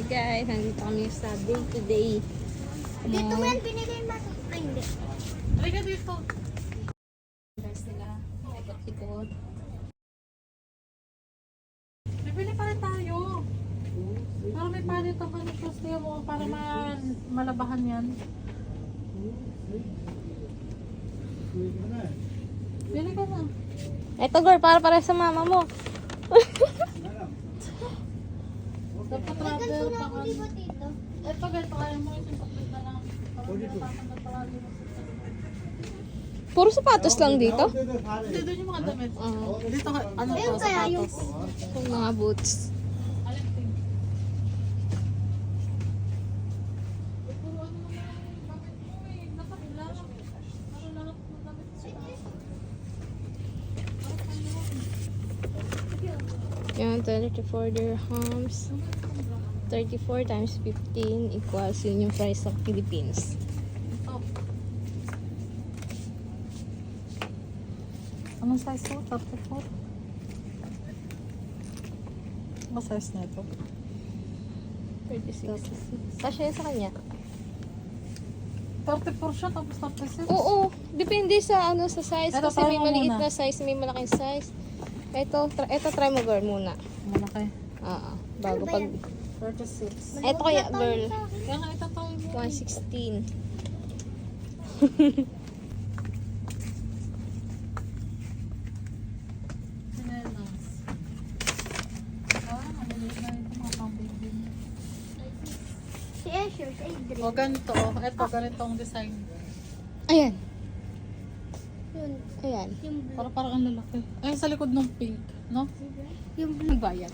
guys, nandito kami sa day to day. Dito mo yan, binigay mo. Ay, hindi. Halika dito. Guys nila, ikot-ikot. Bibili pa rin tayo. Para may palit ang kanipos mo para malabahan yan. Bili ka na. Eto girl, para sa mama mo. Dapat travel pa ka. Di ba dito? Ito ganito kaya mo yung pakit na lang. Para may tatanggal palagi. Puro sapatos lang dito. Hindi, doon yung mga damit. Dito ka, ano Ayun to, kaya yung... sapatos. Yung mga boots. Alin din. Puro ano naman yung damit mo eh. Dapat lang. Para lahat ng damit sila. Yan, 34 dirhams. 34 times 15 equals yun yung price ng Philippines. Ito. Anong size mo? 34? Ano size na ito? 36. Kasya yun sa kanya? 34 siya, tapos 36. Oo, depende sa ano sa size. Eto, Kasi try may mo maliit muna. na size, may malaking size. Ito try mo girl muna. Malaki. Oo, bago Ano ba pag... yan? 36. Ito kaya girl, Kaya nga ito tayo mo. 116. Sinelas. Maliit na ito mga pang-baby. Si Asher, si Adrian. O ganito, ito ganitong design. Ayan, Yun. ayan. Yung blue. Parang ang lalaki. Ay, sa likod ng pink, no? Yung blue ba yan?